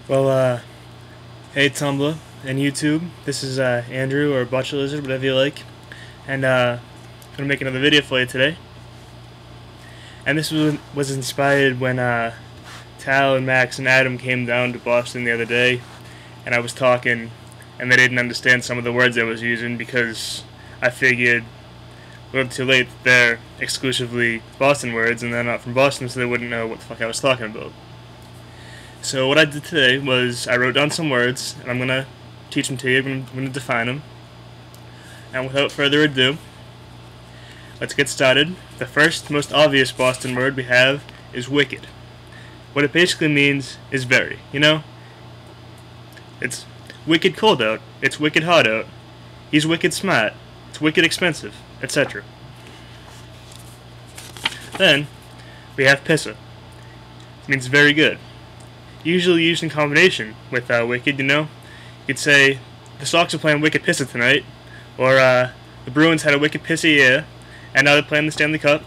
Hey Tumblr and YouTube, this is Andrew or Butcher Lizard, whatever you like, and gonna make another video for you today. And this was inspired when Tal and Max and Adam came down to Boston the other day, and I was talking, and they didn't understand some of the words I was using because I figured a little too late that they're exclusively Boston words, and they're not from Boston, so they wouldn't know what the fuck I was talking about. So what I did today was I wrote down some words, and I'm going to teach them to you. I'm going to define them. And without further ado, let's get started. The first, most obvious Boston word we have is wicked. What it basically means is very, you know? It's wicked cold out. It's wicked hot out. He's wicked smart. It's wicked expensive, etc. Then, we have pissa. It means very good. Usually used in combination with wicked, you know? You'd say, the Sox are playing wicked pissa tonight, or the Bruins had a wicked pissa year, and now they're playing the Stanley Cup.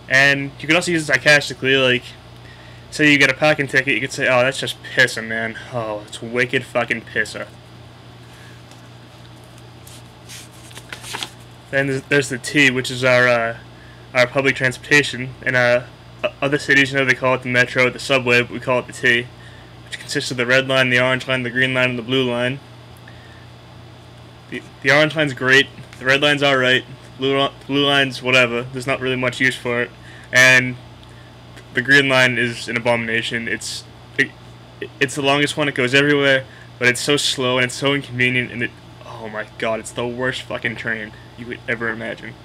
And you could also use it sarcastically, like, say you get a parking ticket, you could say, oh, that's just pissa, man. Oh, it's wicked fucking pissa. Then there's the T, which is our public transportation, and other cities, you know, they call it the metro, the subway, but we call it the T, which consists of the red line, the orange line, the green line, and the blue line. The orange line's great, the red line's alright, the blue line's whatever, there's not really much use for it, and the green line is an abomination. It's the longest one, it goes everywhere, but it's so slow and it's so inconvenient, and oh my god, it's the worst fucking train you could ever imagine.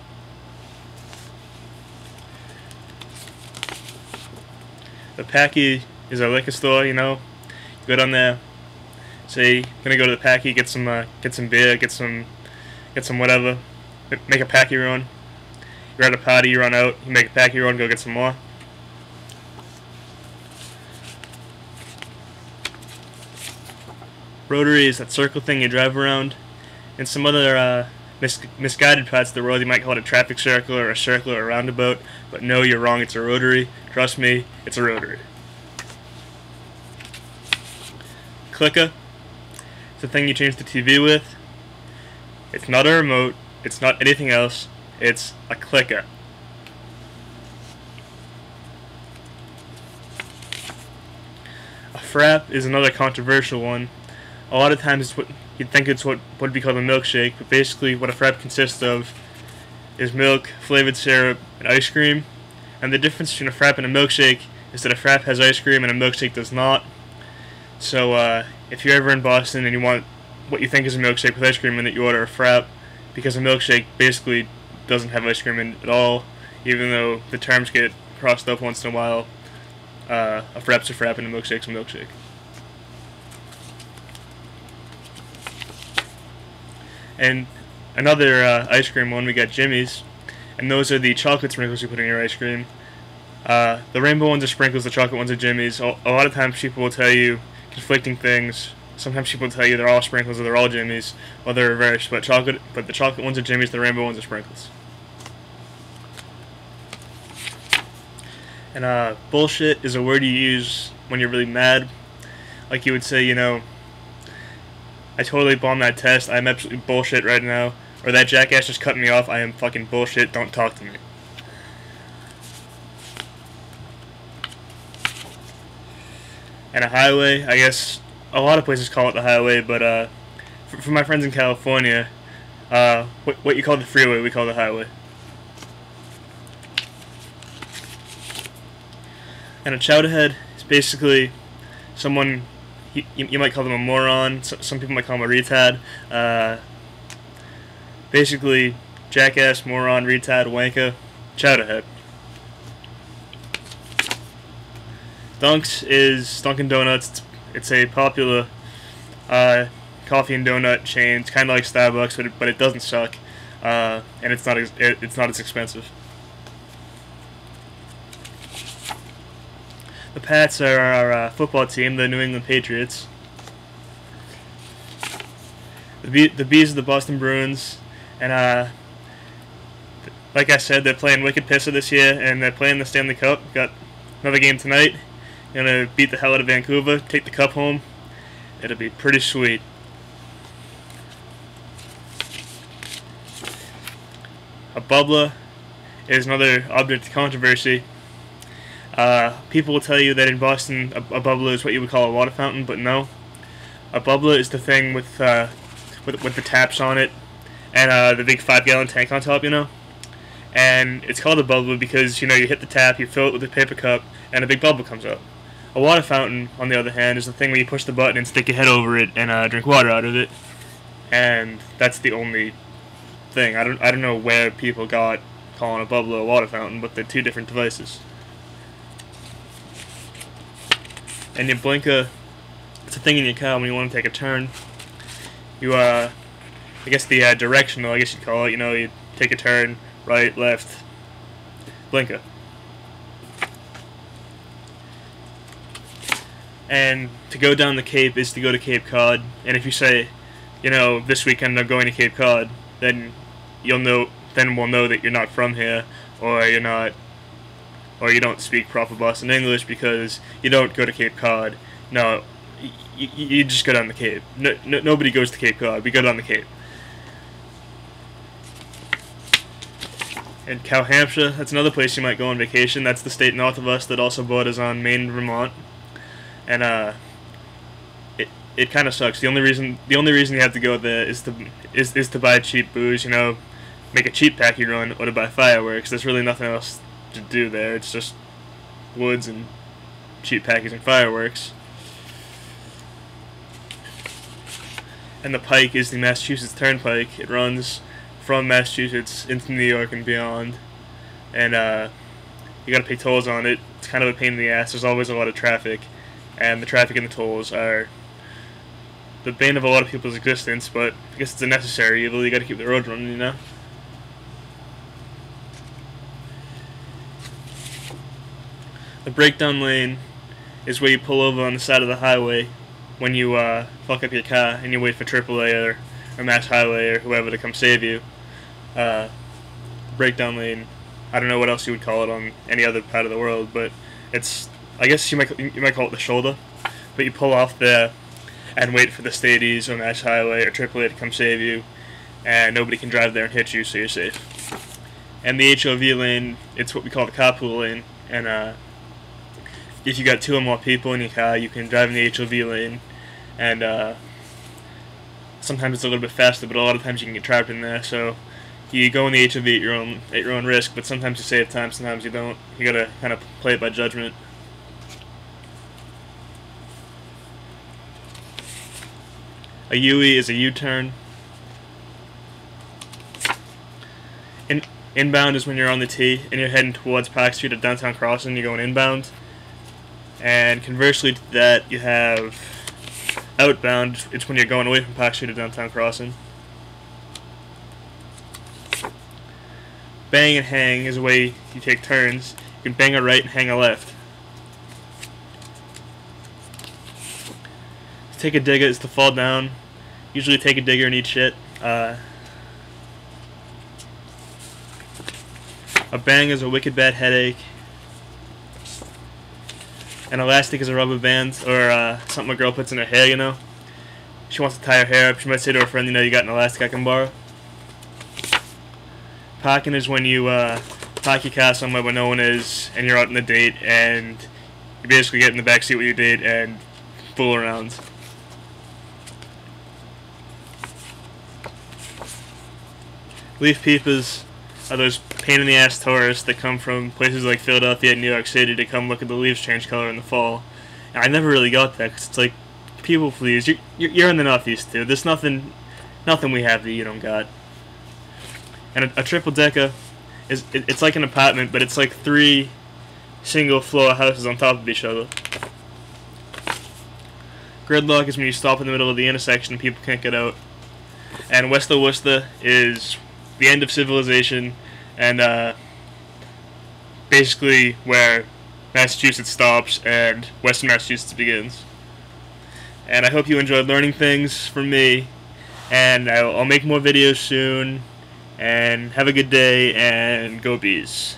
The Packy is our liquor store, you know. You go down there, say you're gonna go to the Packy, get some beer, get some whatever, make a Packy run. You're at a party, you run out, you make a Packy run, go get some more. Rotary is that circle thing you drive around. In some other misguided parts of the world, you might call it a traffic circle or a roundabout, but no, you're wrong, it's a rotary. Trust me, it's a rotary. Clicker, it's the thing you change the TV with. It's not a remote, it's not anything else, it's a clicker. A frap is another controversial one. A lot of times it's what you'd think it's what would be called a milkshake, but basically what a frap consists of is milk, flavored syrup, and ice cream. And the difference between a frap and a milkshake is that a frap has ice cream and a milkshake does not. So if you're ever in Boston and you want what you think is a milkshake with ice cream in it, you order a frap, because a milkshake basically doesn't have ice cream in it at all, even though the terms get crossed up once in a while. A frap's a frap and a milkshake's a milkshake. And another ice cream one, we got Jimmy's, and those are the chocolate sprinkles you put in your ice cream. The rainbow ones are sprinkles, the chocolate ones are Jimmy's. A lot of times people will tell you conflicting things. Sometimes people will tell you they're all sprinkles or they're all Jimmy's, or they're reversed, but the chocolate ones are Jimmy's, the rainbow ones are sprinkles. And bullshit is a word you use when you're really mad. Like you would say, you know, I totally bombed that test, I'm absolutely bullshit right now. Or that jackass just cut me off, I am fucking bullshit, don't talk to me. And a highway, I guess a lot of places call it the highway, but for my friends in California, what you call the freeway, we call the highway. And a chowderhead is basically someone, you might call them a moron, some people might call them a retard. Basically, jackass, moron, retard, wanker, chowderhead. Dunks is Dunkin' Donuts. It's a popular coffee and donut chain. It's kind of like Starbucks, but it doesn't suck, and it's not as expensive. The Pats are our football team, the New England Patriots. The Bees are the Boston Bruins, and like I said, they're playing wicked pissa this year, and they're playing the Stanley Cup. Got another game tonight, gonna beat the hell out of Vancouver, take the cup home. It'll be pretty sweet. A bubbler is another object of controversy. People will tell you that in Boston a bubbler is what you would call a water fountain, but no. A bubbler is the thing with the taps on it and the big 5-gallon tank on top, you know. And it's called a bubbler because, you know, you hit the tap, you fill it with a paper cup, and a big bubble comes up. A water fountain, on the other hand, is the thing where you push the button and stick your head over it and drink water out of it. And that's the only thing. I don't know where people got calling a bubbler a water fountain, but they're two different devices. And your blinker, it's a thing in your car when you want to take a turn. You I guess the directional, I guess you'd call it. You know, you take a turn, right, left, blinker. And to go down the Cape is to go to Cape Cod. And if you say, you know, this weekend I'm going to Cape Cod, then we'll know that you're not from here, or you're not, or you don't speak proper Boston English because you don't go to Cape Cod. No, you just go down the Cape. Nobody goes to Cape Cod. We go down the Cape. And Cow Hampshire, that's another place you might go on vacation. That's the state north of us that also borders on Maine and Vermont. And it kind of sucks. The only reason you have to go there is to buy cheap booze, you know, make a cheap packy run, or to buy fireworks. There's really nothing else to do there. It's just woods and cheap packies and fireworks. And the Pike is the Massachusetts Turnpike. It runs from Massachusetts into New York and beyond. And you gotta pay tolls on it. It's kind of a pain in the ass. There's always a lot of traffic. And the traffic and the tolls are the bane of a lot of people's existence, but I guess it's a necessary evil. You gotta keep the road running, you know? The breakdown lane is where you pull over on the side of the highway when you fuck up your car and you wait for AAA or Mass Highway or whoever to come save you. Breakdown lane, I don't know what else you would call it on any other part of the world, but it's, I guess you might call it the shoulder, but you pull off there and wait for the Stadies or Mass Highway or AAA to come save you, and nobody can drive there and hit you, so you're safe. And the HOV lane, it's what we call the carpool lane, and if you got 2 or more people in your car, you can drive in the HOV lane, and sometimes it's a little bit faster, but a lot of times you can get trapped in there, so you go in the HOV at your own risk, but sometimes you save time, sometimes you don't. You gotta kind of play it by judgment. A U-turn is a U-turn. Inbound is when you're on the T and you're heading towards Park Street or Downtown Crossing, you're going inbound. And conversely to that, you have outbound. It's when you're going away from Park Street or Downtown Crossing. Bang and hang is a way you take turns. You can bang a right and hang a left. Take a digger is to fall down. Usually take a digger and eat shit. A bang is a wicked bad headache. An elastic is a rubber band, or something a girl puts in her hair, you know. She wants to tie her hair up. She might say to her friend, you know, you got an elastic I can borrow. Parking is when you park your car somewhere where no one is, and you're out on a date, and you basically get in the back seat with your date and fool around. Leaf peepers are those pain-in-the-ass tourists that come from places like Philadelphia and New York City to come look at the leaves change color in the fall. And I never really got that, because it's like, people please, you're in the Northeast too. There's nothing we have that you don't got. And a triple-decker it's like an apartment, but it's like 3 single-floor houses on top of each other. Gridlock is when you stop in the middle of the intersection and people can't get out. And west of Worcester is the end of civilization, and basically where Massachusetts stops and western Massachusetts begins. And I hope you enjoyed learning things from me, and I'll make more videos soon, and have a good day, and go Bees.